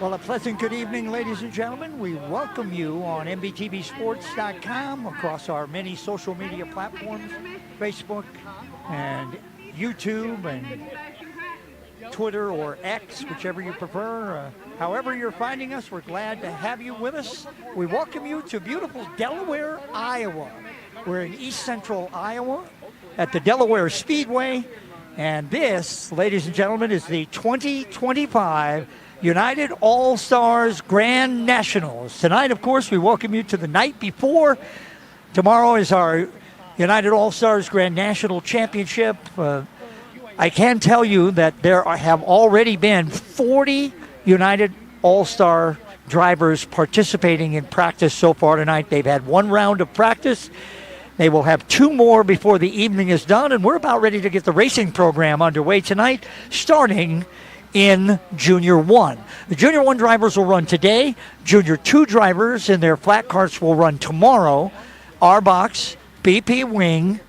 Well, a pleasant good evening, ladies and gentlemen. We welcome you on MBTVsports.com, across our many social media platforms, Facebook and YouTube and Twitter or X, whichever you prefer. However you're finding us, we're glad to have you with us. We welcome you to beautiful Delaware, Iowa. We're in East Central Iowa at the Delaware Speedway. And this, ladies and gentlemen, is the 2025 United All-Stars Grand Nationals. Tonight, of course, we welcome you to the night before. Tomorrow is our United All-Stars Grand National Championship. I can tell you that there have already been 40 United All-Star drivers participating in practice so far tonight. They've had one round of practice. They will have two more before the evening is done, and we're about ready to get the racing program underway tonight, starting in Junior 1. The Junior 1 drivers will run today. Junior 2 drivers in their flat carts will run tomorrow. R-Box, BP Wing,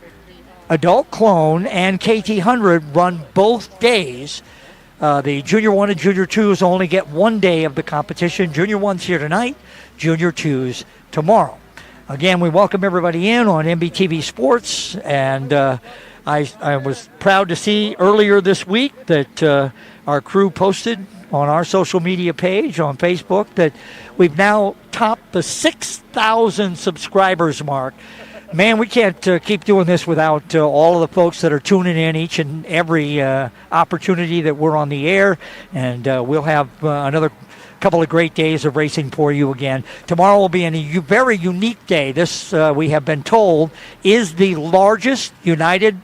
Adult Clone, and KT100 run both days. The Junior 1 and Junior 2s only get one day of the competition. Junior 1's here tonight, Junior 2's tomorrow. Again, we welcome everybody in on MBTV Sports, and I was proud to see earlier this week that our crew posted on our social media page on Facebook that we've now topped the 6,000 subscribers mark. Man, we can't keep doing this without all of the folks that are tuning in each and every opportunity that we're on the air, and we'll have another couple of great days of racing for you again. Tomorrow will be a very unique day. This, we have been told, is the largest United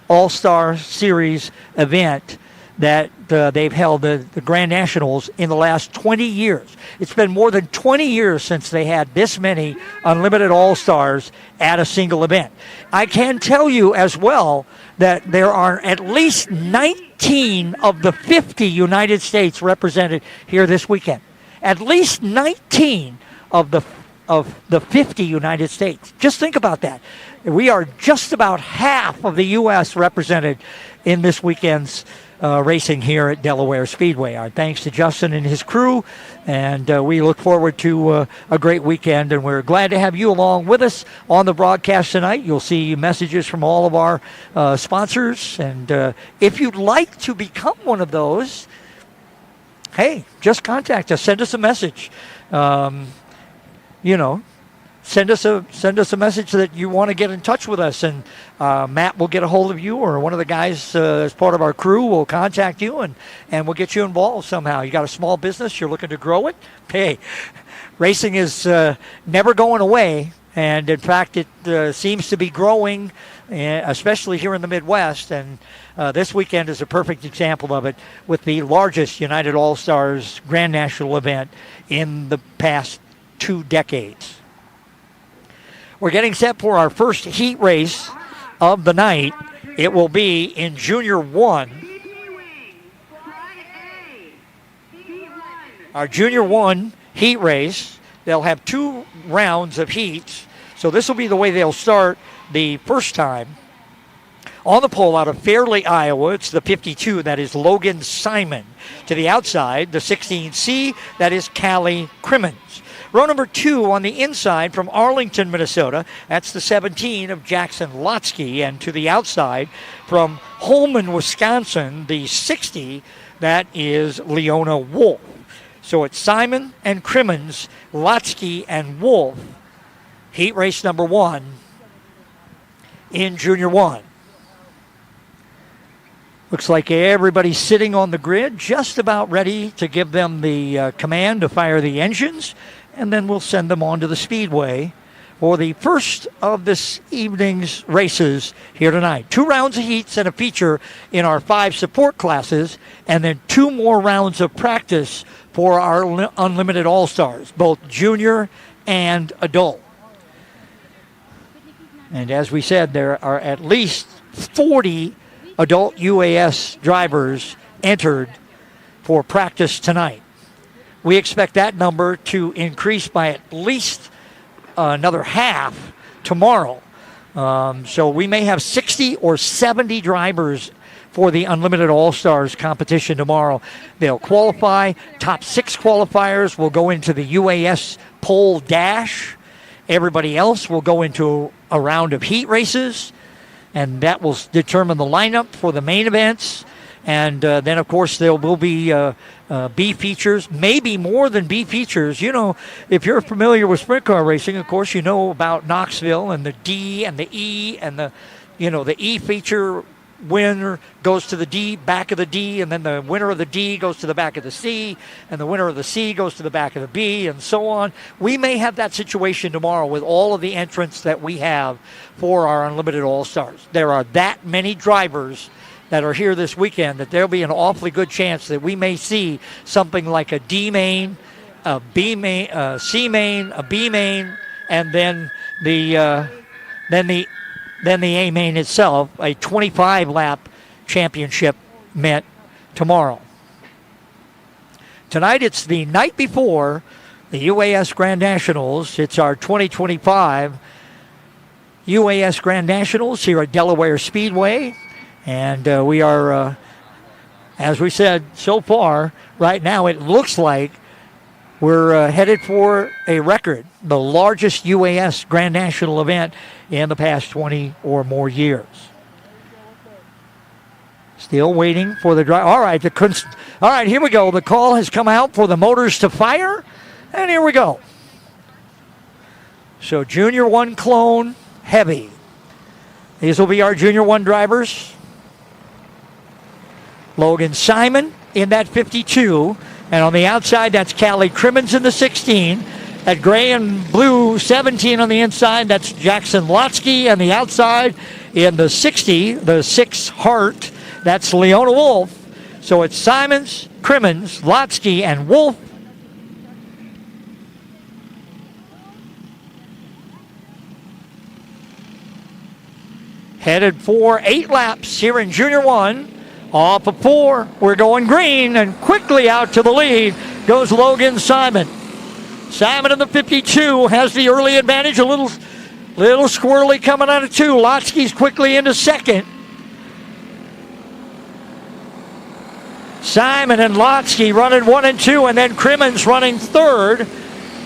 All-Star Series event that they've held, the Grand Nationals, in the last 20 years. It's been more than 20 years since they had this many unlimited All-Stars at a single event. I can tell you as well that there are at least 19 of the 50 United States represented here this weekend. At least 19 of the 50 United States. Just think about that. We are just about half of the U.S. represented in this weekend's racing here at Delaware Speedway. Our thanks to Justin and his crew, and we look forward to a great weekend, and we're glad to have you along with us on the broadcast tonight. You'll see messages from all of our sponsors, and if you'd like to become one of those, hey, just contact us. Send us a message. Send us a message that you want to get in touch with us, and Matt will get a hold of you, or one of the guys as part of our crew will contact you, and we'll get you involved somehow. You got a small business, you're looking to grow it? Hey, racing is never going away, and in fact it seems to be growing, especially here in the Midwest, and this weekend is a perfect example of it, with the largest United All-Stars Grand National event in the past 2 decades. We're getting set for our first heat race of the night. It will be in Junior 1. Our Junior 1 heat race. They'll have 2 rounds of heats. So this will be the way they'll start the first time. On the pole out of Fairleigh, Iowa, it's the 52, that is Logan Simon. To the outside, the 16C, that is Callie Crimmins. Row number 2 on the inside from Arlington, Minnesota, that's the 17 of Jackson Lotsky. And to the outside from Holman, Wisconsin, the 60, that is Leona Wolf. So it's Simon and Crimmins, Lotsky and Wolf. Heat race number 1 in Junior 1. Looks like everybody's sitting on the grid, just about ready to give them the command to fire the engines, and then we'll send them on to the Speedway for the first of this evening's races here tonight. 2 rounds of heats and a feature in our 5 support classes, and then 2 more rounds of practice for our Unlimited All-Stars, both junior and adult. And as we said, there are at least 40 adult UAS drivers entered for practice tonight. We expect that number to increase by at least another half tomorrow. So we may have 60 or 70 drivers for the Unlimited All-Stars competition tomorrow. They'll qualify. Top 6 qualifiers will go into the UAS pole dash. Everybody else will go into a round of heat races, and that will determine the lineup for the main events. And then, of course, there will be B features, maybe more than B features. You know, if you're familiar with sprint car racing, of course, you know about Knoxville and the D and the E and the E feature winner goes to the D, back of the D, and then the winner of the D goes to the back of the C, and the winner of the C goes to the back of the B, and so on. We may have that situation tomorrow with all of the entrants that we have for our Unlimited All-Stars. There are that many drivers that are here this weekend that there'll be an awfully good chance that we may see something like a D main, a B main, a C main, a B main, and then the A main itself, a 25-lap championship meant tomorrow. Tonight, it's the night before the UAS Grand Nationals. It's our 2025 UAS Grand Nationals here at Delaware Speedway. And we are, as we said so far, right now it looks like we're headed for a record, the largest UAS Grand National event in the past 20 or more years. Still waiting for the drive. All right, here we go. The call has come out for the motors to fire, and here we go. So Junior 1 clone, heavy. These will be our Junior 1 drivers. Logan Simon in that 52. And on the outside, that's Callie Crimmins in the 16. That gray and blue 17 on the inside, that's Jackson Lotsky. And the outside in the 60, the 6 Hart, that's Leona Wolf. So it's Simons, Crimmins, Lotsky, and Wolf. Headed for 8 laps here in Junior 1. Off of 4, we're going green, and quickly out to the lead goes Logan Simon. Simon in the 52 has the early advantage, a little squirrely coming out of 2. Lotsky's quickly into second. Simon and Lotsky running 1 and 2, and then Crimmins running third.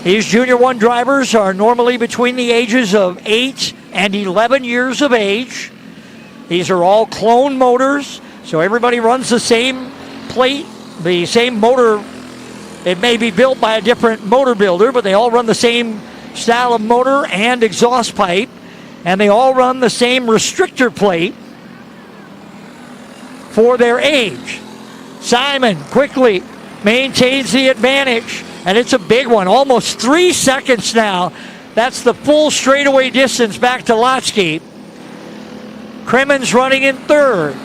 These Junior 1 drivers are normally between the ages of 8 and 11 years of age. These are all clone motors. So everybody runs the same plate, the same motor. It may be built by a different motor builder, but they all run the same style of motor and exhaust pipe, and they all run the same restrictor plate for their age. Simon quickly maintains the advantage, and it's a big one, almost 3 seconds now. That's the full straightaway distance back to Lotsky. Crimmins running in third.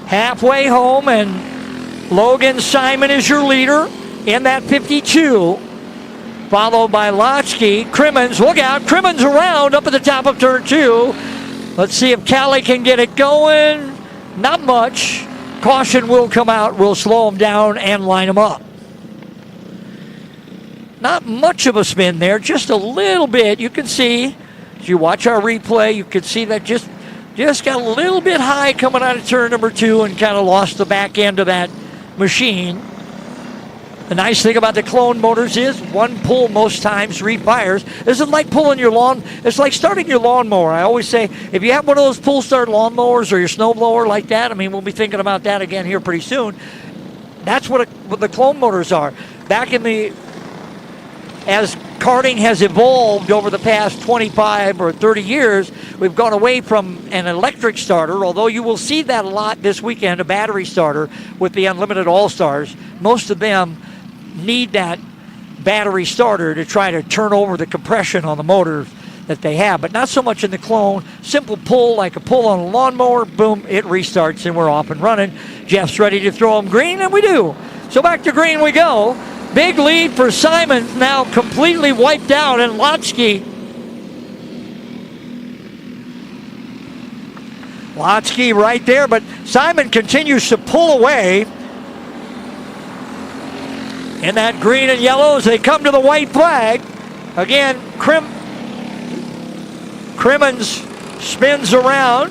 Halfway home, and Logan Simon is your leader in that 52. Followed by Lotsky. Crimmins, look out. Crimmins around up at the top of turn 2. Let's see if Callie can get it going. Not much. Caution will come out. We'll slow him down and line him up. Not much of a spin there, just a little bit. You can see, as you watch our replay, you can see that just got a little bit high coming out of turn number 2 and kind of lost the back end of that machine. The nice thing about the clone motors is one pull most times refires. This is like pulling your lawn. It's like starting your lawnmower. I always say, if you have one of those pull start lawnmowers or your snowblower like that, I mean, we'll be thinking about that again here pretty soon. That's what the clone motors are. As karting has evolved over the past 25 or 30 years, we've gone away from an electric starter, although you will see that a lot this weekend, a battery starter with the Unlimited All-Stars. Most of them need that battery starter to try to turn over the compression on the motor that they have, but not so much in the clone. Simple pull, like a pull on a lawnmower, boom, it restarts and we're off and running. Jeff's ready to throw them green, and we do. So back to green we go. Big lead for Simon, now completely wiped out, and Lotsky right there, but Simon continues to pull away in that green and yellow as they come to the white flag. Again, Crimmins spins around.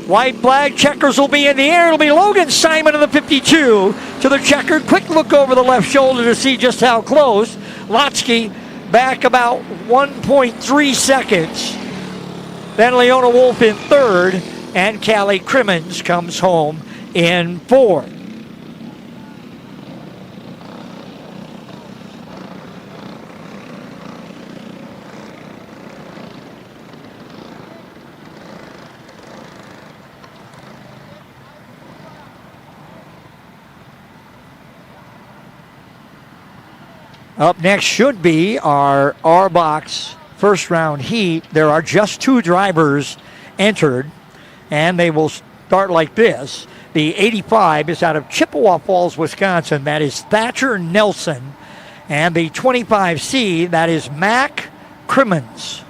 White flag, checkers will be in the air. It'll be Logan Simon in the 52 to the checker. Quick look over the left shoulder to see just how close. Lotsky back about 1.3 seconds. Then Leona Wolf in third, and Callie Crimmins comes home in fourth. Up next should be our R-Box first round heat. There are just 2 drivers entered, and they will start like this. The 85 is out of Chippewa Falls, Wisconsin. That is Thatcher Nelson. And the 25C, that is Mac Crimmins.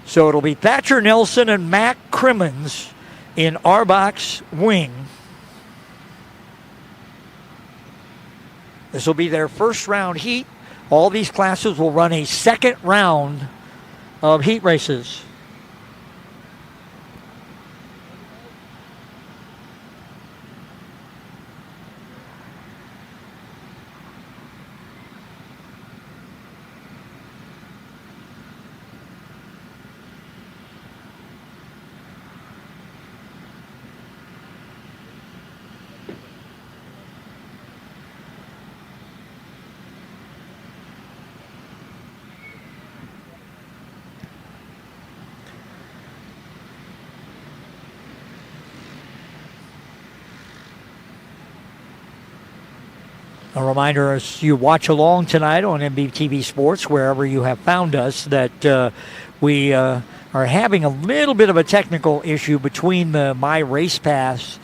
So it'll be Thatcher Nelson and Mac Crimmins in R-Box wing. This will be their first round heat. All these classes will run a second round of heat races. A reminder as you watch along tonight on MBTV Sports, wherever you have found us, that we are having a little bit of a technical issue between the My Race Pass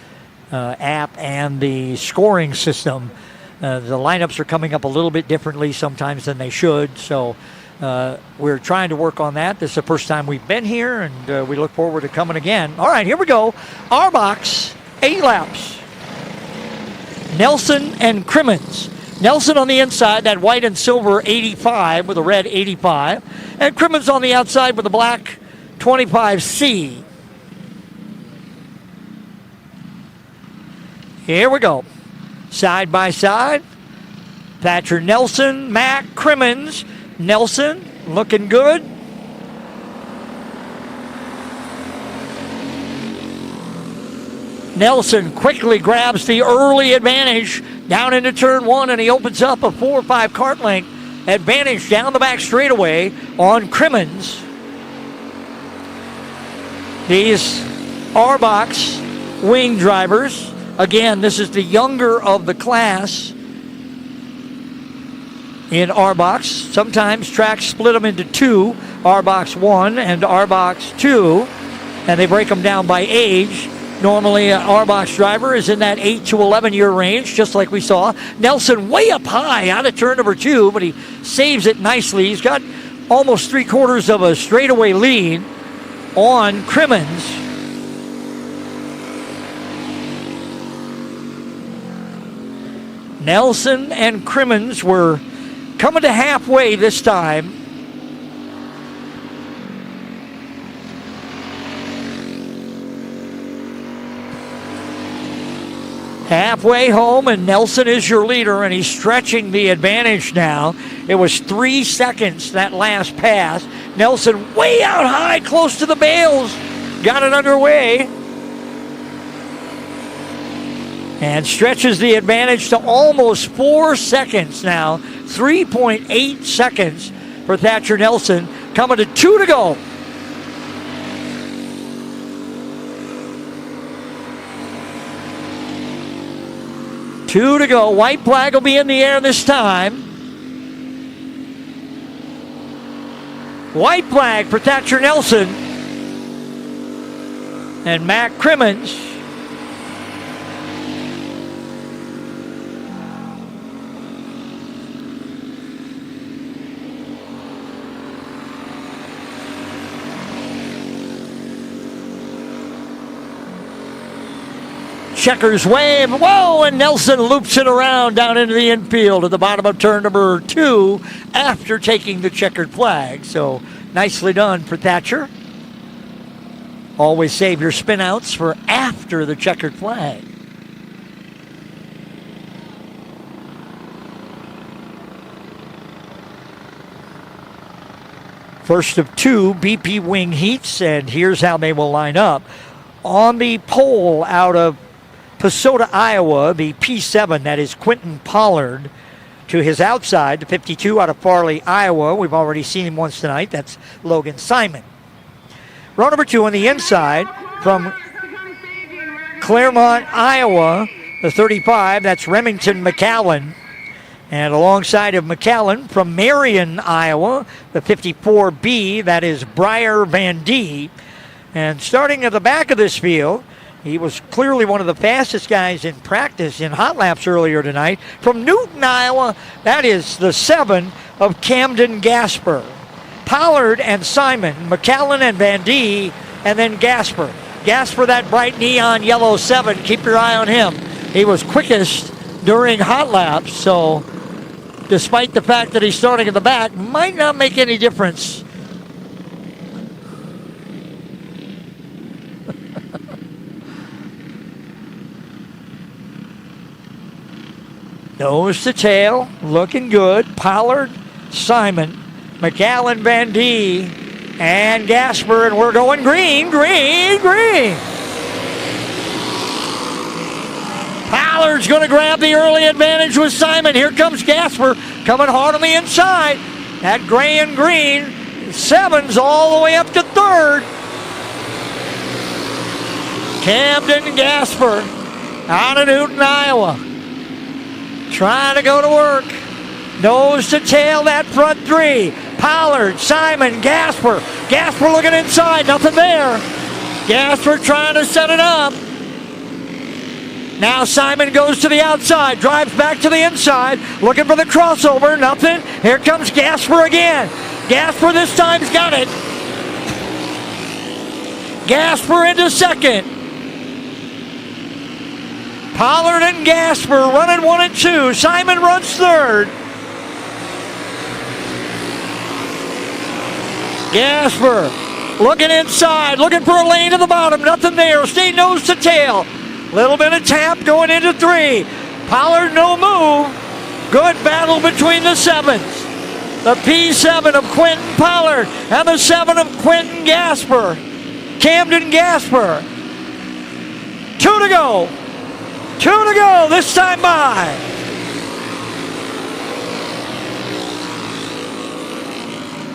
app and the scoring system. The lineups are coming up a little bit differently sometimes than they should, so we're trying to work on that. This is the first time we've been here, and we look forward to coming again. All right, here we go. R-Box, 8 laps. Nelson and Crimmins. Nelson on the inside, that white and silver 85 with a red 85. And Crimmins on the outside with the black 25C. Here we go. Side by side. Thatcher Nelson, Mac Crimmins. Nelson looking good. Nelson quickly grabs the early advantage down into turn 1, and he opens up a 4 or 5 kart length advantage down the back straightaway on Crimmins. These R-Box wing drivers, again, this is the younger of the class in R-Box. Sometimes tracks split them into 2, R-Box 1 and R-Box 2, and they break them down by age. Normally, an R-Box driver is in that 8 to 11 year range, just like we saw. Nelson way up high out of turn number 2, but he saves it nicely. He's got almost 3/4 of a straightaway lead on Crimmins. Nelson and Crimmins were coming to halfway this time. Halfway home, and Nelson is your leader, and he's stretching the advantage now. It was 3 seconds that last pass. Nelson way out high, close to the bales. Got it underway. And stretches the advantage to almost 4 seconds now. 3.8 seconds for Thatcher Nelson. Coming to 2 to go. Two to go. White flag will be in the air this time. White flag for Thatcher Nelson and Mac Crimmins. checkers wave. Whoa, and Nelson loops it around down into the infield at the bottom of turn number 2 after taking the checkered flag. So nicely done for Thatcher. Always save your spin outs for after the checkered flag. First of 2 BP wing heats, and here's how they will line up. On the pole out of Pasota, Iowa, the P7, that is Quentin Pollard. To his outside, the 52 out of Farley, Iowa. We've already seen him once tonight. That's Logan Simon. Row number 2 on the inside from Claremont, Iowa, the 35. That's Remington McAllen. And alongside of McAllen from Marion, Iowa, the 54B, that is Briar Van D. And starting at the back of this field, he was clearly one of the fastest guys in practice in hot laps earlier tonight. From Newton, Iowa, that is the 7 of Camden Gasper. Pollard and Simon, McAllen and Van D, and then Gasper. Gasper, that bright neon yellow 7, keep your eye on him. He was quickest during hot laps, so despite the fact that he's starting at the back, might not make any difference. Nose to tail, looking good. Pollard, Simon, McAllen, Van D, and Gasper, and we're going green, green, green. Pollard's going to grab the early advantage with Simon. Here comes Gasper, coming hard on the inside. That gray and green, 7's all the way up to 3rd. Camden Gasper out of Newton, Iowa. Trying to go to work. Nose to tail, that front 3. Pollard, Simon, Gasper. Gasper looking inside, nothing there. Gasper trying to set it up. Now Simon goes to the outside, drives back to the inside, looking for the crossover, nothing. Here comes Gasper again. Gasper this time's got it. Gasper into 2nd. Pollard and Gasper running 1 and 2. Simon runs 3rd. Gasper looking inside, looking for a lane to the bottom. Nothing there. Stay nose to tail. Little bit of tap going into 3. Pollard no move. Good battle between the 7s. The P7 of Quentin Pollard and the 7 of Quentin Gasper. Camden Gasper. 2 to go. 2 to go, this time by.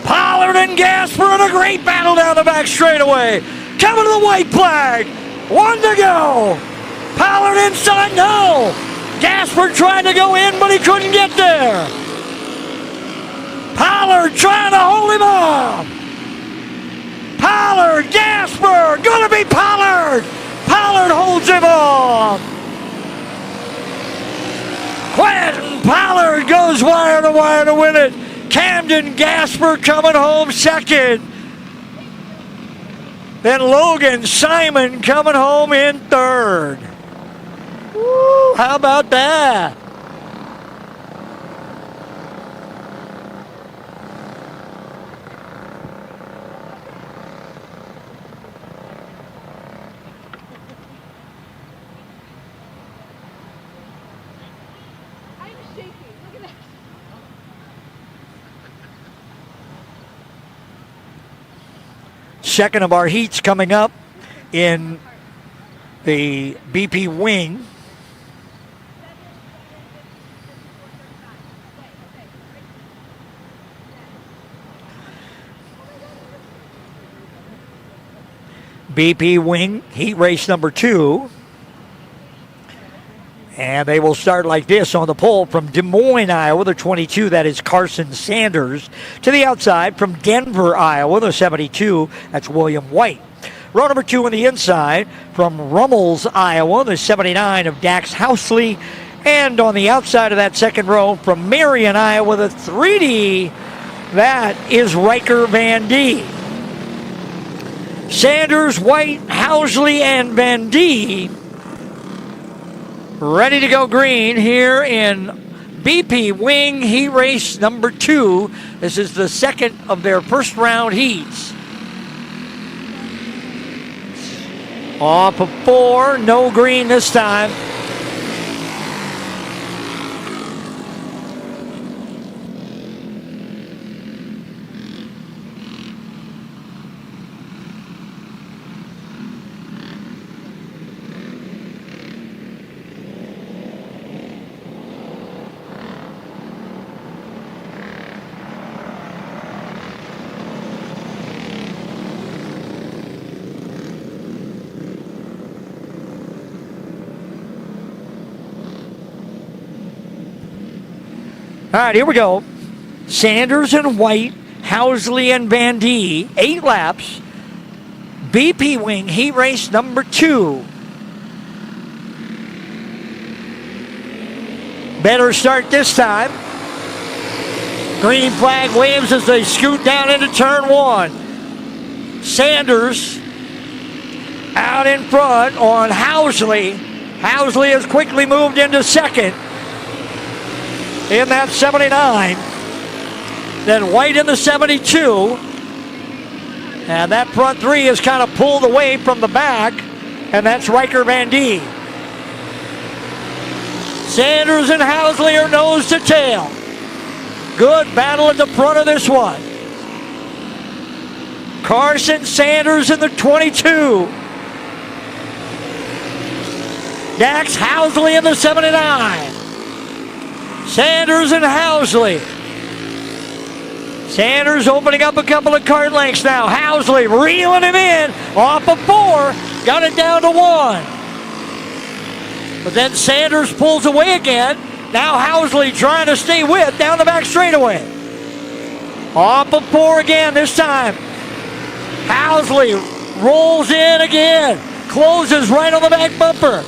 Pollard and Gasper in a great battle down the back straightaway. Coming to the white flag. 1 to go. Pollard inside, no. Gasper trying to go in, but he couldn't get there. Pollard trying to hold him off. Pollard, Gasper, gonna be Pollard. Pollard holds him off. Quentin Pollard goes wire to win it. Camden Gasper coming home 2nd. Then Logan Simon coming home in 3rd. Woo, how about that? Second of our heats coming up in the BP wing. BP wing heat race number 2. And they will start like this on the pole from Des Moines, Iowa, the 22, that is Carson Sanders. To the outside from Denver, Iowa, the 72, that's William White. Row number 2 on the inside from Rummels, Iowa, the 79 of Dax Housley. And on the outside of that second row from Marion, Iowa, the 3D, that is Riker Van D. Sanders, White, Housley, and Van D ready to go green here in BP Wing Heat Race number 2. This is the second of their first round heats. Off of 4, no green this time. All right, here we go. Sanders and White, Housley and Van D, 8 laps. BP Wing Heat Race number 2. Better start this time. Green flag waves as they scoot down into turn 1. Sanders out in front on Housley. Housley has quickly moved into second in that 79. Then White in the 72. And that front 3 is kind of pulled away from the back, and that's Riker Van D. Sanders and Housley are nose to tail. Good battle at the front of this one. Carson Sanders in the 22. Dax Housley in the 79. Sanders and Housley. Sanders opening up a couple of kart lengths now. Housley reeling him in. Off of 4. Got it down to 1. But then Sanders pulls away again. Now Housley trying to stay with down the back straightaway. Off of 4 again this time. Housley rolls in again. Closes right on the back bumper.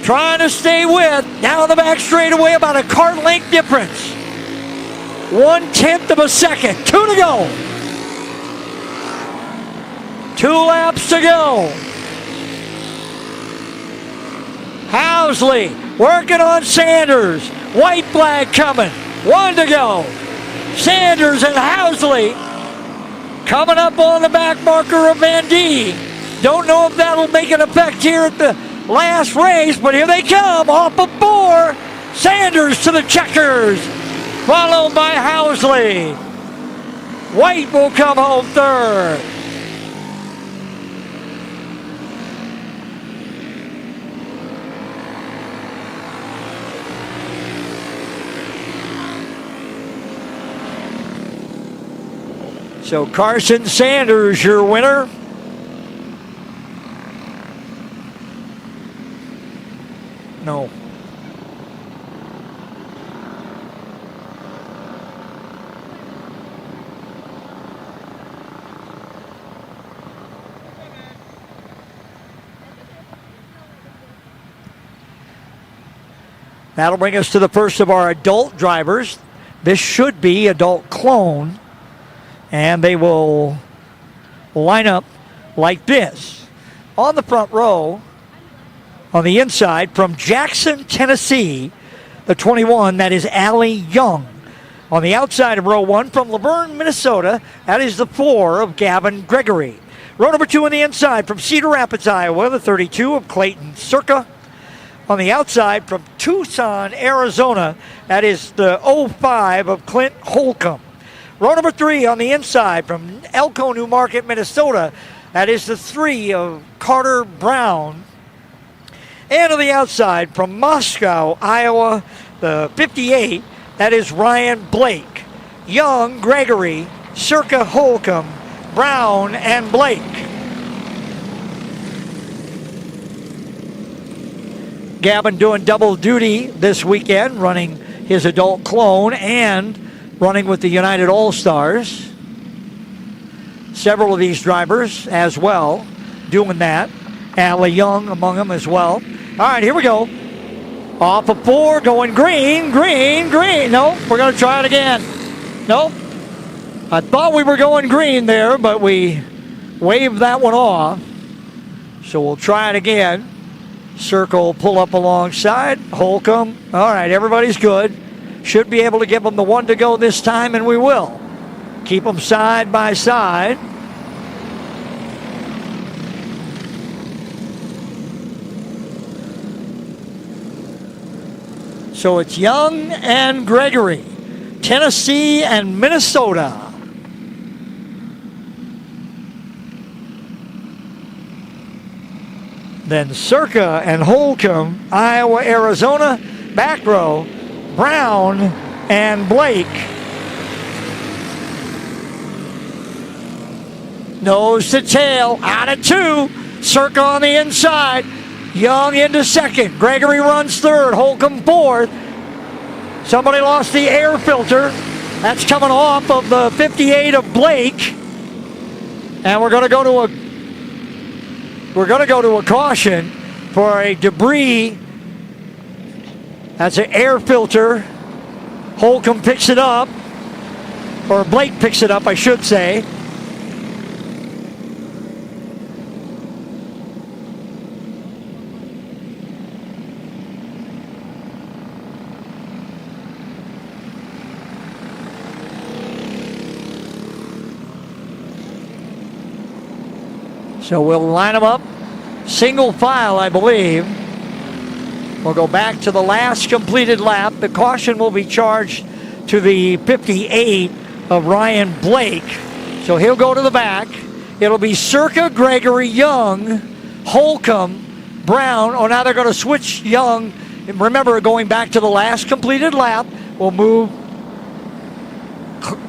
Trying to stay with down the back straightaway, about a kart length difference. 1/10 of a second. 2 to go. 2 laps to go. Housley working on Sanders. White flag coming. 1 to go. Sanders and Housley coming up on the back marker of Van D. Don't know if that'll make an effect here at the last race, but here they come. Off of 4. Sanders to the checkers, followed by Housley. White will come home third. So Carson Sanders, your winner. No. That'll bring us to the first of our adult drivers. This should be adult clone. And they will line up like this. On the front row, on the inside, from Jackson, Tennessee, the 21, that is Allie Young. On the outside of row 1, from Laverne, Minnesota, that is the 4 of Gavin Gregory. Row number 2 on the inside, from Cedar Rapids, Iowa, the 32 of Clayton Circa. On the outside, from Tucson, Arizona, that is the 05 of Clint Holcomb. Row number 3 on the inside, from Elko, New Market, Minnesota, that is the 3 of Carter Brown. And on the outside, from Moscow, Iowa, the 58, that is Ryan Blake. Young, Gregory, Circa, Holcomb, Brown, and Blake. Gavin doing double duty this weekend, running his adult clone and running with the United All-Stars. Several of these drivers as well doing that. Allie Young among them as well. All right, here we go. Off of 4, going green, green, green. No, we're going to try it again. No, I thought we were going green there, but we waved that one off. So we'll try it again. Circle, pull up alongside. Holcomb. All right, everybody's good. Should be able to give them the one to go this time, and we will. Keep them side by side. So it's Young and Gregory, Tennessee and Minnesota. Then Circa and Holcomb, Iowa, Arizona. Back row, Brown and Blake. Nose to tail, out at 2. Circa on the inside. Young into second. Gregory runs third. Holcomb fourth. Somebody lost the air filter. That's coming off of the 58 of Blake. And we're going to go to a caution for a debris. That's an air filter. Holcomb picks it up. Or Blake picks it up, I should say. So we'll line them up, single file, I believe. We'll go back to the last completed lap. The caution will be charged to the 58 of Ryan Blake. So he'll go to the back. It'll be Circa, Gregory, Young, Holcomb, Brown. Oh, now they're going to switch Young. Remember, going back to the last completed lap, we'll move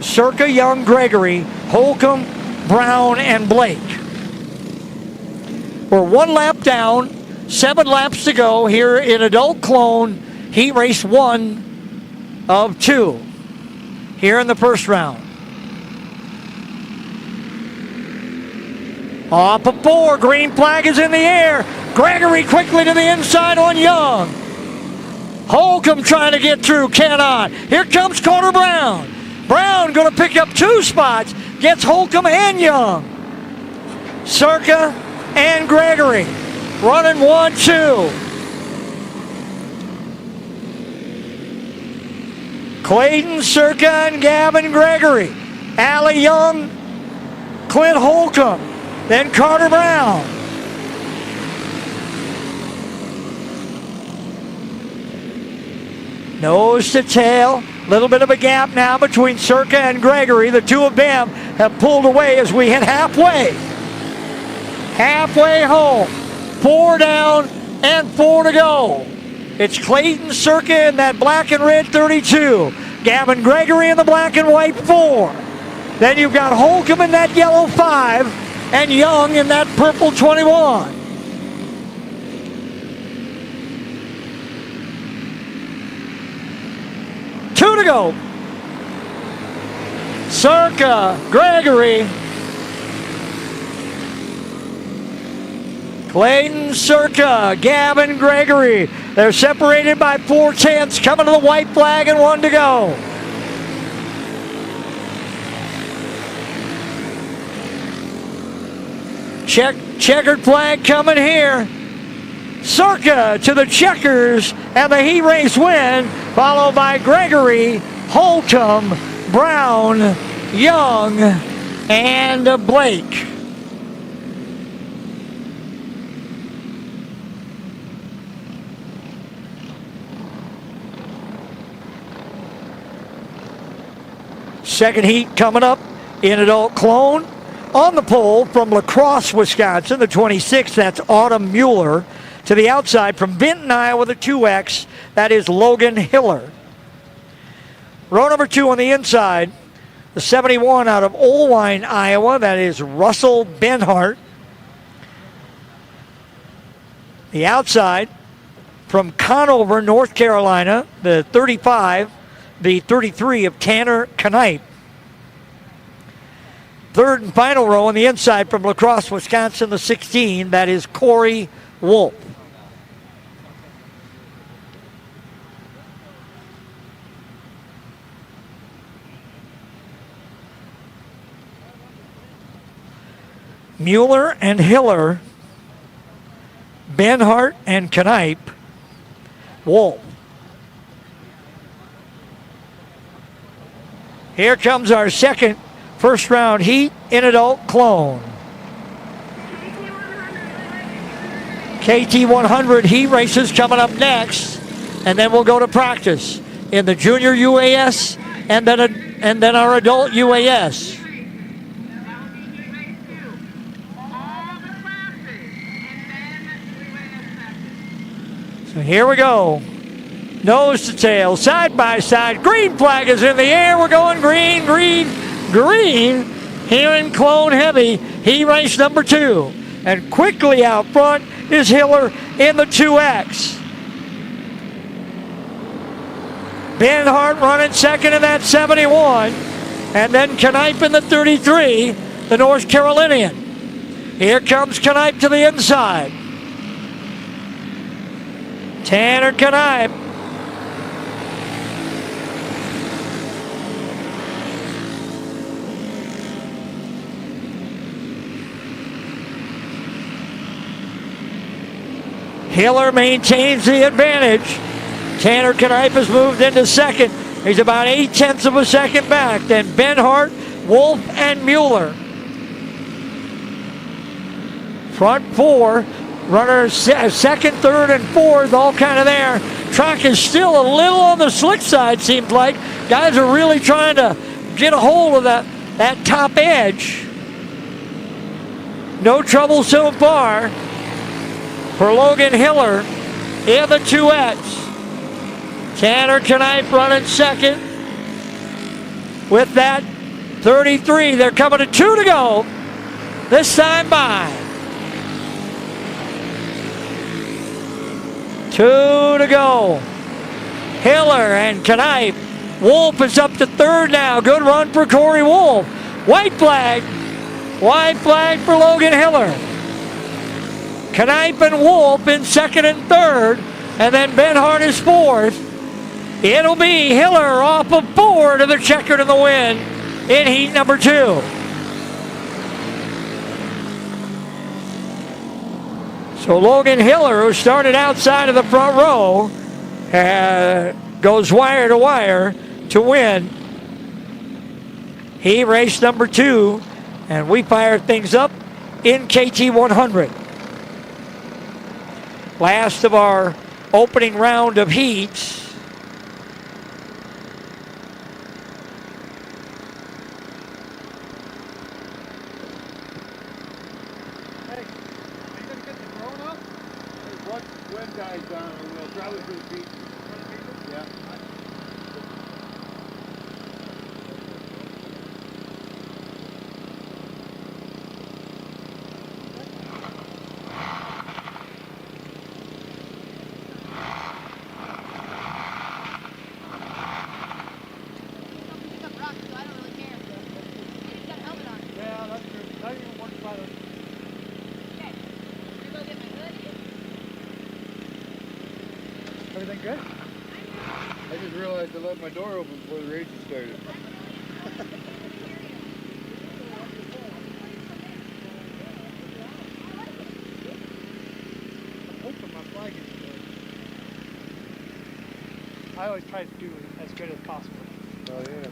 Circa, Young, Gregory, Holcomb, Brown, and Blake. We're one lap down, 7 laps to go here in Adult Clone, heat race 1 of 2 here in the first round. Off of 4, green flag is in the air. Gregory quickly to the inside on Young. Holcomb trying to get through, cannot. Here comes Carter Brown. Brown going to pick up 2 spots, gets Holcomb and Young. Circa and Gregory running 1-2. Clayton, Circa, and Gavin Gregory. Allie Young, Clint Holcomb, then Carter Brown. Nose to tail. Little bit of a gap now between Circa and Gregory. The two of them have pulled away as we hit halfway. Halfway home. 4 down and 4 to go. It's Clayton, Circa in that black and red 32. Gavin Gregory in the black and white 4. Then you've got Holcomb in that yellow 5 and Young in that purple 21. Two to go. Circa, Gregory. Clayton, Circa, Gavin, Gregory. They're separated by 4/10, coming to the white flag and 1 to go. Checkered flag coming here. Circa to the checkers and the heat race win, followed by Gregory, Holcomb, Brown, Young, and Blake. Second heat coming up in Adult Clone. On the pole from La Crosse, Wisconsin, the 26, that's Autumn Mueller. To the outside from Benton, Iowa, the 2X, that is Logan Hiller. Row number 2 on the inside, the 71 out of Olwine, Iowa, that is Russell Benhart. The outside from Conover, North Carolina, the 35, the 33 of Tanner Knipe. Third and final row on the inside from La Crosse, Wisconsin, the 16, that is Corey Wolf. Mueller and Hiller Benhart and Knipe. Wolf. Here comes our second first round heat in adult clone. KT 100 heat races coming up next, and then we'll go to practice in the junior UAS and then our adult UAS. So here we go. Nose to tail, side by side. Green flag is in the air. We're going green, green, green. Here in Clone Heavy, he race number 2. And quickly out front is Hiller in the 2X. Benhart running second in that 71. And then Knipe in the 33, the North Carolinian. Here comes Knipe to the inside. Tanner Knipe. Hiller maintains the advantage. Tanner Knipe has moved into second. He's about 0.8 of a second back. Then Benhart, Wolf, and Mueller. Front 4, runners second, third, and fourth, all kind of there. Track is still a little on the slick side, seems like. Guys are really trying to get a hold of that top edge. No trouble so far for Logan Hiller in the 2X. Tanner Knipe running second with that 33. They're coming to 2 to go. This time by. 2 to go. Hiller and Knipe. Wolf is up to third now. Good run for Corey Wolf. White flag. White flag for Logan Hiller. Knipe and Wolf in second and third. And then Benhart is fourth. It'll be Hiller off of 4 to the checkered in the win in heat number 2. So Logan Hiller, who started outside of the front row, goes wire to wire to win. He raced number 2, and we fire things up in KT 100. Last of our opening round of heats. Everything good? I just realized I left my door open before the race started. I'm hoping my flag is good. I always try to do as good as possible. Oh yeah.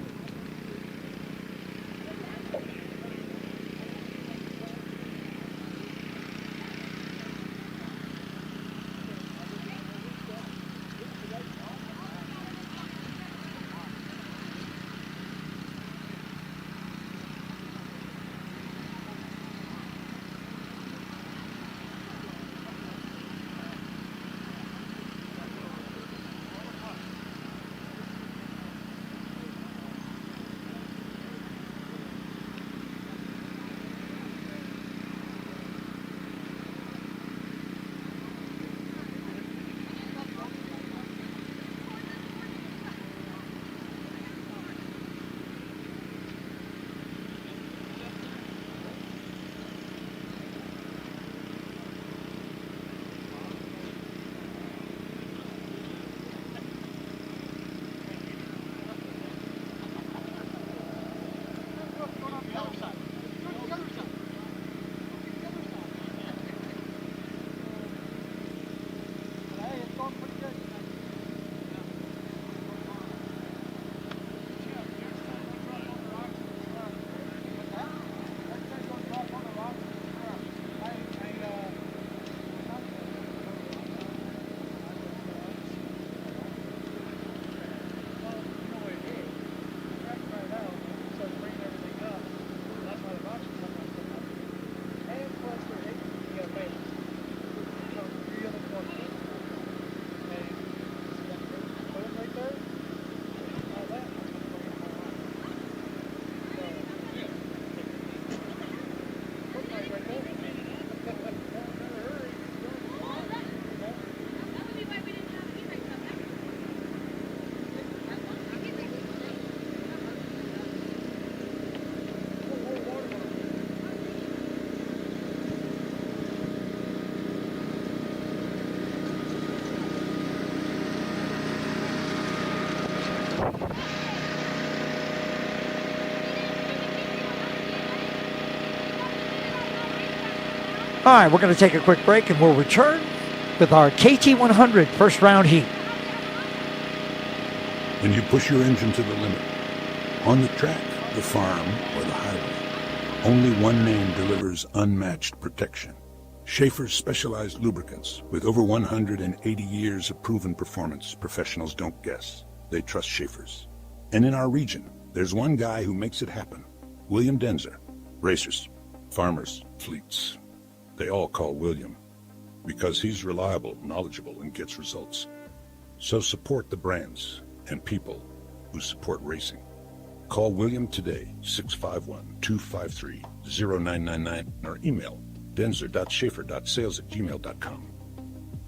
All right, we're going to take a quick break and we'll return with our KT100 first round heat. When you push your engine to the limit, on the track, the farm, or the highway, only one name delivers unmatched protection. Schaefer's specialized lubricants. With over 180 years of proven performance, professionals don't guess. They trust Schaefer's. And in our region, there's one guy who makes it happen. William Denzer. Racers, farmers, fleets. They all call William because he's reliable, knowledgeable, and gets results. So support the brands and people who support racing. Call William today, 651-253-0999, or email denzer.schaefer.sales@gmail.com.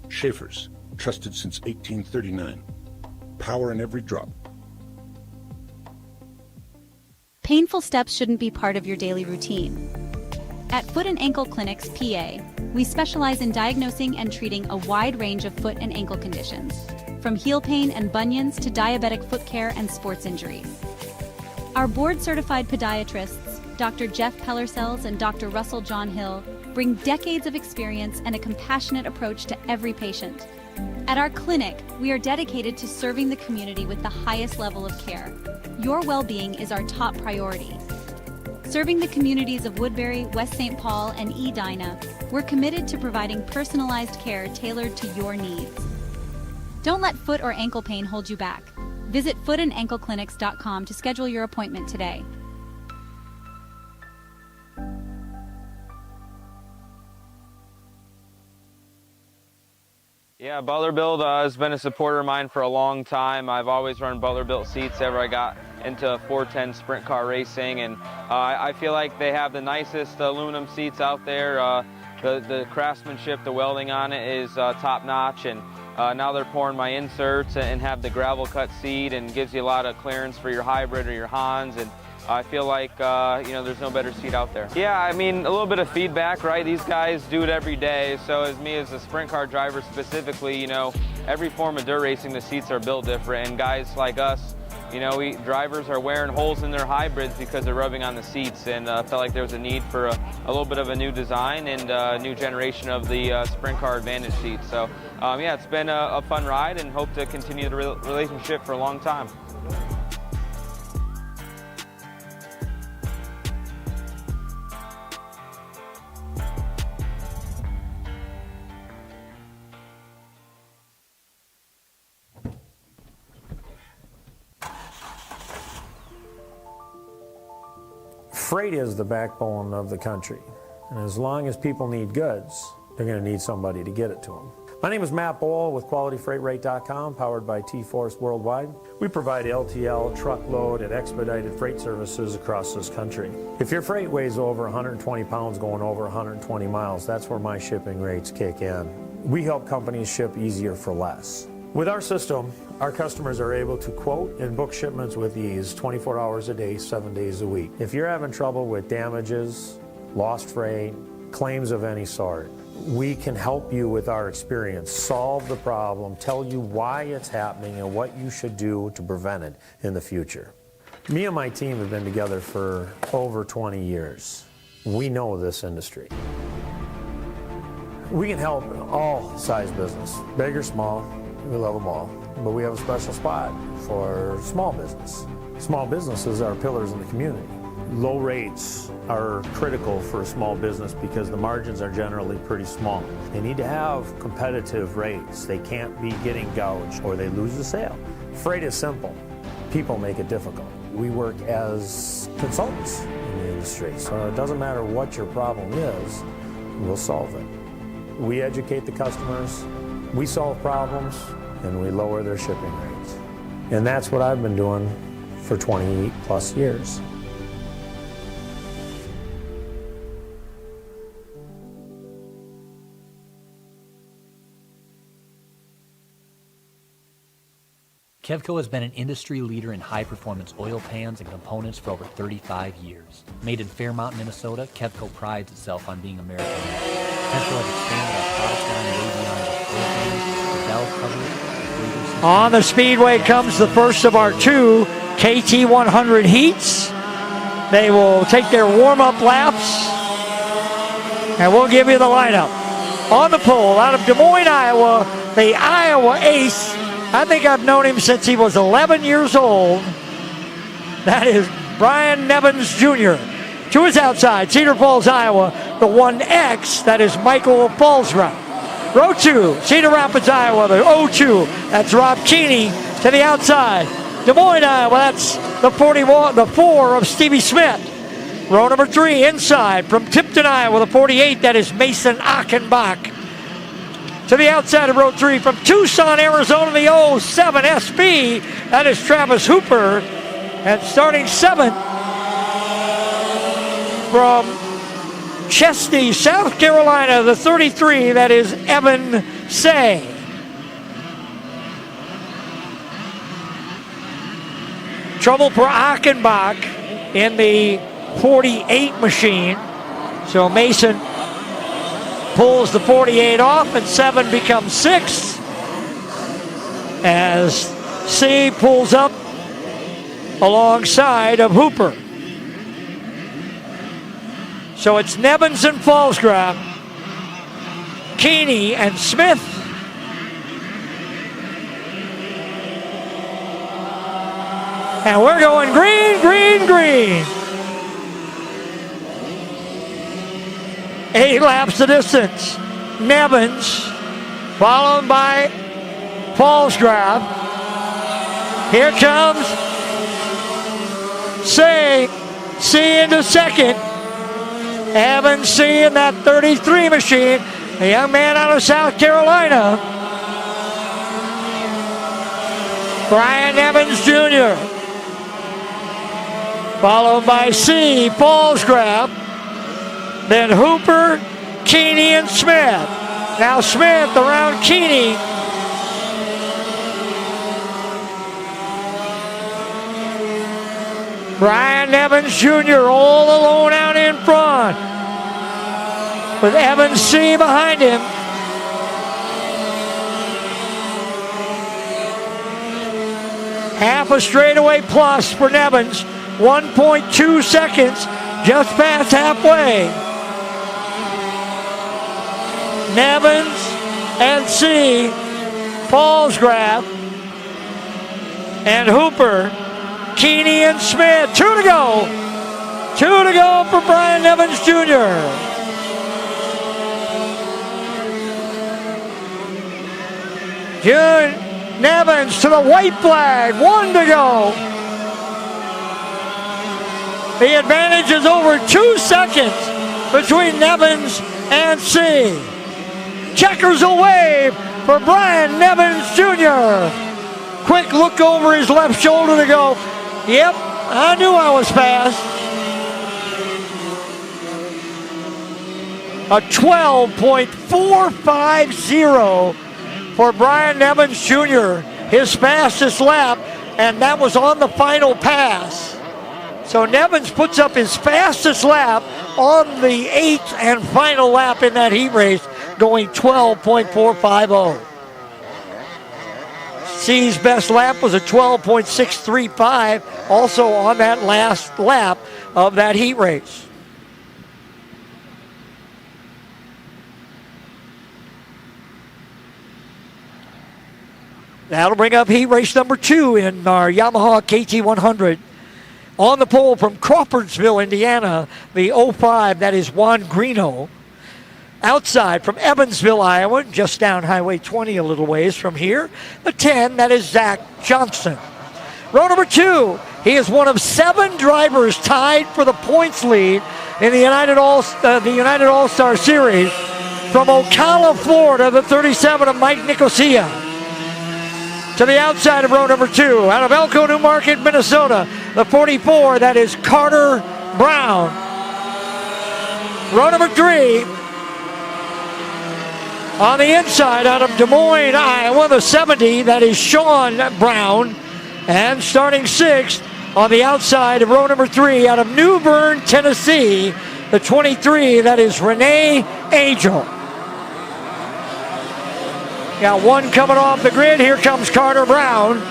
Schaefer's, trusted since 1839. Power in every drop. Painful steps shouldn't be part of your daily routine. At Foot and Ankle Clinics, PA, we specialize in diagnosing and treating a wide range of foot and ankle conditions, from heel pain and bunions to diabetic foot care and sports injuries. Our board-certified podiatrists, Dr. Jeff Pellersells and Dr. Russell John Hill, bring decades of experience and a compassionate approach to every patient. At our clinic, we are dedicated to serving the community with the highest level of care. Your well-being is our top priority. Serving the communities of Woodbury, West St. Paul, and Edina, we're committed to providing personalized care tailored to your needs. Don't let foot or ankle pain hold you back. Visit footandankleclinics.com to schedule your appointment today. Yeah, Butler-Built has been a supporter of mine for a long time. I've always run Butler-Built seats ever I got into 410 sprint car racing, and I feel like they have the nicest aluminum seats out there. The craftsmanship, the welding on it is top-notch, and now they're pouring my inserts and have the gravel cut seat and gives you a lot of clearance for your hybrid or your Hans, and I feel like, there's no better seat out there. Yeah, I mean, a little bit of feedback, right? These guys do it every day. So as me as a sprint car driver specifically, every form of dirt racing, the seats are built different. And guys like us, drivers are wearing holes in their hybrids because they're rubbing on the seats. And I felt like there was a need for a little bit of a new design and a new generation of the sprint car advantage seat. So, it's been a fun ride and hope to continue the relationship for a long time. Freight is the backbone of the country, and as long as people need goods, they're going to need somebody to get it to them. My name is Matt Bohl with QualityFreightRate.com, powered by T-Force Worldwide. We provide LTL, truckload, and expedited freight services across this country. If your freight weighs over 120 pounds going over 120 miles, that's where my shipping rates kick in. We help companies ship easier for less. With our system, our customers are able to quote and book shipments with ease 24 hours a day, 7 days a week. If you're having trouble with damages, lost freight, claims of any sort, we can help you with our experience, solve the problem, tell you why it's happening and what you should do to prevent it in the future. Me and my team have been together for over 20 years. We know this industry. We can help all size business, big or small. We love them all, but we have a special spot for small business. Small businesses are pillars in the community. Low rates are critical for a small business because the margins are generally pretty small. They need to have competitive rates. They can't be getting gouged or they lose the sale. Freight is simple. People make it difficult. We work as consultants in the industry, so it doesn't matter what your problem is, we'll solve it. We educate the customers, we solve problems, and we lower their shipping rates. And that's what I've been doing for 20 plus years. Kevco has been an industry leader in high-performance oil pans and components for over 35 years. Made in Fairmont, Minnesota, Kevco prides itself on being American-made. Kevco has expanded our product line way beyond just oil pans, the valve coverage. On the Speedway comes the first of our two KT100 heats. They will take their warm-up laps And we'll give you the lineup. On the pole, out of Des Moines, Iowa, the Iowa ace. I think I've known him since he was 11 years old. That is Brian Nevins Jr. To his outside, Cedar Falls, Iowa, the 1X. That is Michael Fallsrup. Row 2, Cedar Rapids, Iowa, the 0-2. That's Rob Keeney. To the outside, Des Moines, Iowa. That's the 4 of Stevie Smith. Row number 3, inside from Tipton, Iowa, the 48. That is Mason Achenbach. To the outside of row 3 from Tucson, Arizona, the 07 SB. That is Travis Hooper. And starting 7th from Chesney, South Carolina, the 33. That is Evan Say. Trouble for Achenbach in the 48 machine. So Mason pulls the 48 off, and 7 becomes 6 as C pulls up alongside of Hooper. So it's Nevins and Fallsgraf, Keeney and Smith, and we're going green, green, green. 8 laps the distance. Nevins, followed by Fallsgraf. Here comes C into second. Evan C in that 33 machine. A young man out of South Carolina. Brian Evans Jr. Followed by C, Fallsgraf. Then Hooper, Keeney, and Smith. Now Smith around Keeney. Brian Evans Jr. all alone out in front, with Evans C behind him. Half a straightaway plus for Nevins. 1.2 seconds, just past halfway. Nevins and C, Fallsgraf and Hooper, Keeney and Smith. 2 to go. 2 to go for Brian Nevins Jr. Nevins to the white flag. 1 to go. The advantage is over 2 seconds between Nevins and C. Checkers away for Brian Nevins Jr. Quick look over his left shoulder to go, yep, I knew I was fast. A 12.450 for Brian Nevins Jr., his fastest lap, and that was on the final pass. So Nevins puts up his fastest lap on the 8th and final lap in that heat race, going 12.450. C's best lap was a 12.635, also on that last lap of that heat race. That'll bring up heat race number 2 in our Yamaha KT100. On the pole from Crawfordsville, Indiana, the 05, that is Juan Greeno. Outside from Evansville, Iowa, just down Highway 20 a little ways from here, the 10, that is Zach Johnson. Row number 2, he is one of 7 drivers tied for the points lead in the United All-Star Series. From Ocala, Florida, the 37 of Mike Nicosia. To the outside of row number 2, out of Elko, New Market, Minnesota, the 44, that is Carter Brown. Row number 3, on the inside, out of Des Moines, Iowa, the 70, that is Sean Brown. And starting 6th, on the outside of row number 3, out of New Bern, Tennessee, the 23, that is Renee Angel. Got one coming off the grid. Here comes Carter Brown.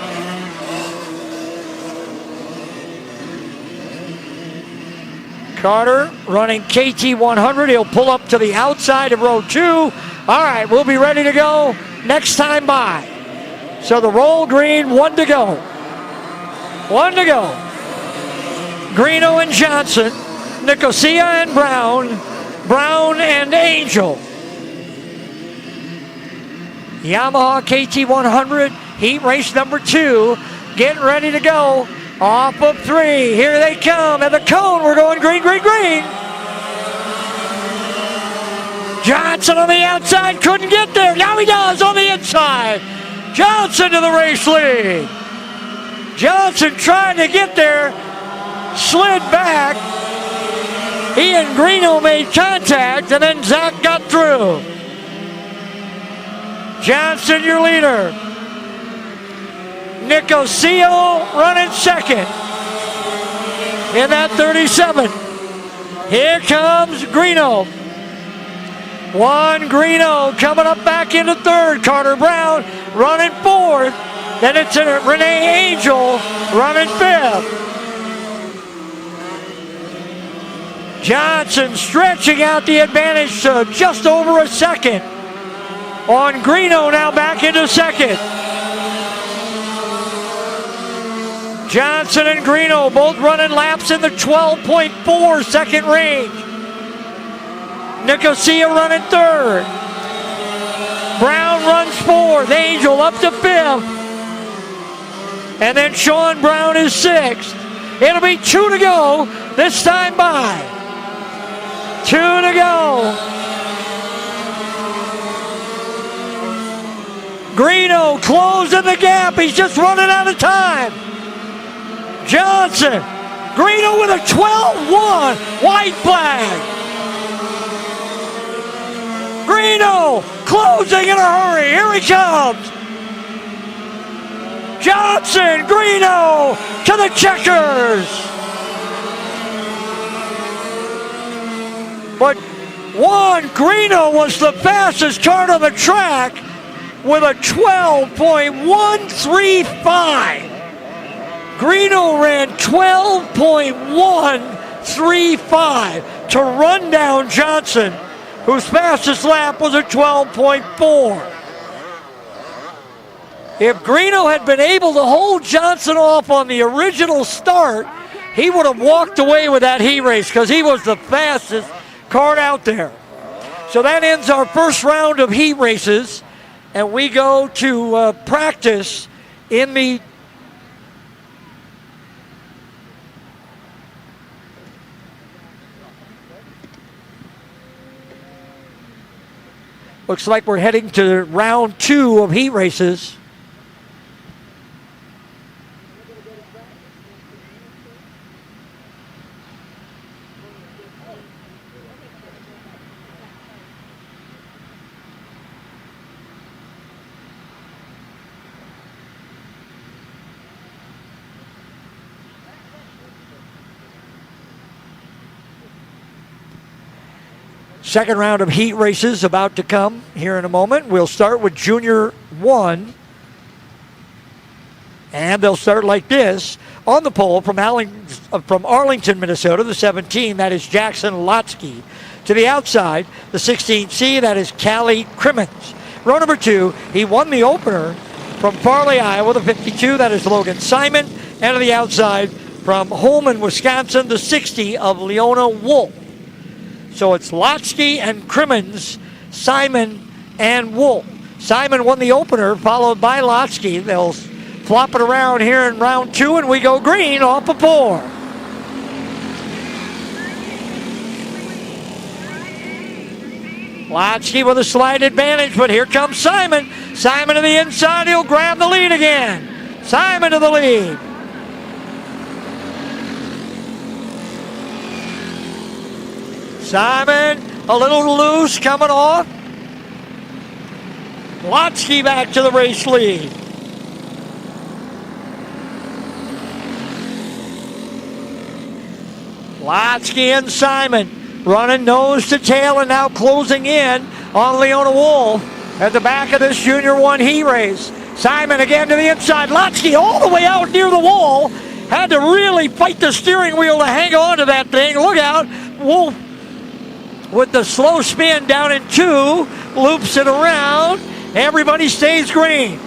Carter running KT 100. He'll pull up to the outside of row 2. All right, we'll be ready to go next time by. So the roll green, 1 to go. 1 to go. Greeno and Johnson, Nicosia and Brown, Brown and Angel. Yamaha KT 100, heat race number 2, getting ready to go. Off of 3, here they come. At the cone, we're going green, green, green. Johnson on the outside, couldn't get there. Now he does on the inside. Johnson to the race lead. Johnson trying to get there, slid back. He and Greeno made contact, and then Zach got through. Johnson, your leader. Nicosia running second in that 37. Here comes Greeno. Greeno coming up back into third. Carter Brown running fourth. Then it's Renee Angel running fifth. Johnson stretching out the advantage to just over a second. On Greeno now back into second. Johnson and Greeno both running laps in the 12.4 second range. Nicosia running third. Brown runs fourth. Angel up to fifth. And then Sean Brown is sixth. It'll be 2 to go this time by. 2 to go. Greeno closing the gap. He's just running out of time. Johnson. Greeno with a 12-1. White flag. Greeno closing in a hurry. Here he comes. Johnson, Greeno to the checkers. But Greeno was the fastest car on the track with a 12.135. Greeno ran 12.135 to run down Johnson, whose fastest lap was a 12.4. If Greeno had been able to hold Johnson off on the original start, he would have walked away with that heat race because he was the fastest car out there. So that ends our first round of heat races, and we go to practice in the looks like we're heading to round 2 of heat races. Second round of heat races about to come here in a moment. We'll start with Junior 1. And they'll start like this. On the pole from Arlington, Minnesota, the 17, that is Jackson Lotsky. To the outside, the 16C, that is Callie Crimmins. Row number 2, he won the opener from Farley, Iowa, the 52, that is Logan Simon. And to the outside, from Holman, Wisconsin, the 60 of Leona Wolf. So it's Lotsky and Crimmins, Simon and Wolf. Simon won the opener, followed by Lotsky. They'll flop it around here in round 2, and we go green off of 4. Lotsky with a slight advantage, but here comes Simon. Simon to the inside, he'll grab the lead again. Simon to the lead. Simon a little loose coming off. Lotsky back to the race lead. Lotsky and Simon running nose to tail and now closing in on Leona Wolf at the back of this Junior 1 heat race. Simon again to the inside. Lotsky all the way out near the wall. had to really fight the steering wheel to hang on to that thing. Look out. Wolf with the slow spin down in 2, loops it around. Everybody stays green.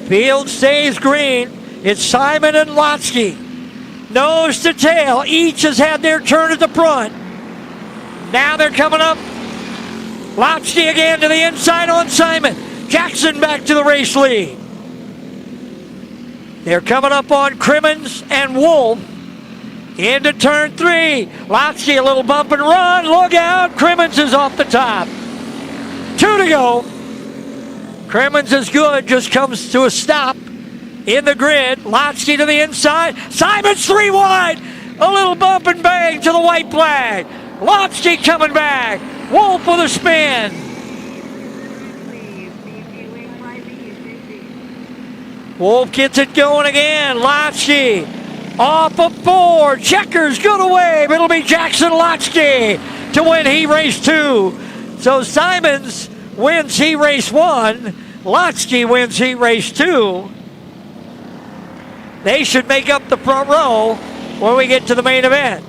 Field stays green. It's Simon and Lotsky. Nose to tail. Each has had their turn at the front. Now they're coming up. Lotsky again to the inside on Simon. Jackson back to the race lead. They're coming up on Crimmins and Wolf. Into turn 3. Lotsky a little bump and run. Look out. Crimmins is off the top. 2 to go. Crimmins is good. Just comes to a stop in the grid. Lotsky to the inside. Simon's 3 wide. A little bump and bang to the white flag. Lotsky coming back. Wolf with a spin. Wolf gets it going again. Lotsky off of 4. Checkers good away, but it'll be Jackson Lotsky to win heat race 2. So Simons wins heat race 1. Lotsky wins heat race 2. They should make up the front row when we get to the main event.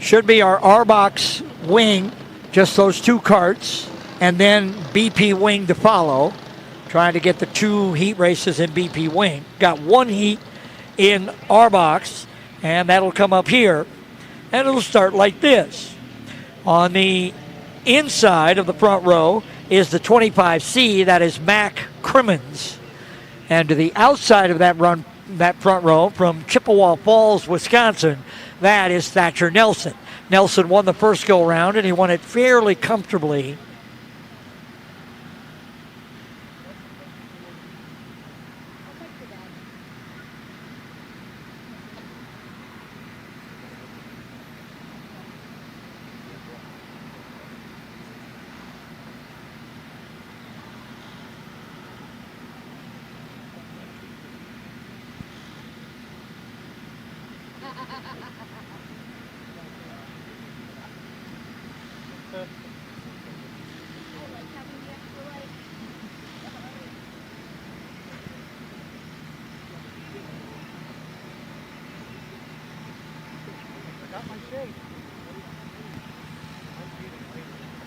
Should be our R-Box wing, just those 2 carts, and then BP wing to follow. Trying to get the 2 heat races in BP wing. Got 1 heat in R-Box, and that'll come up here. And it'll start like this. On the inside of the front row is the 25C, that is Mac Crimmins. And to the outside of that front row from Chippewa Falls, Wisconsin, that is Thatcher Nelson. Nelson won the first go-round, and he won it fairly comfortably.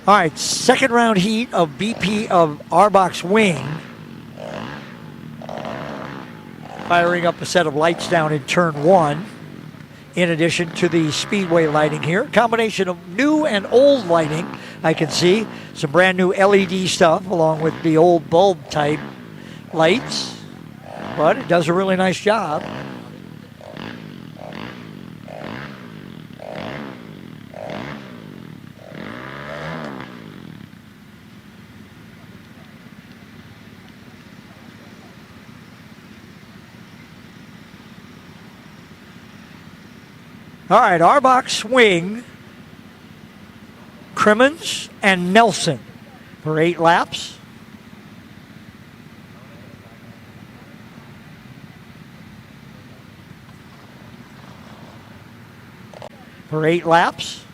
All right, second round heat of BP of R-Box wing. Firing up a set of lights down in turn 1. In addition to the Speedway lighting here. Combination of new and old lighting. I can see some brand new LED stuff along with the old bulb type lights. But it does a really nice job. All right, R-Box wing, Crimmins and Nelson for 8 laps. For 8 laps.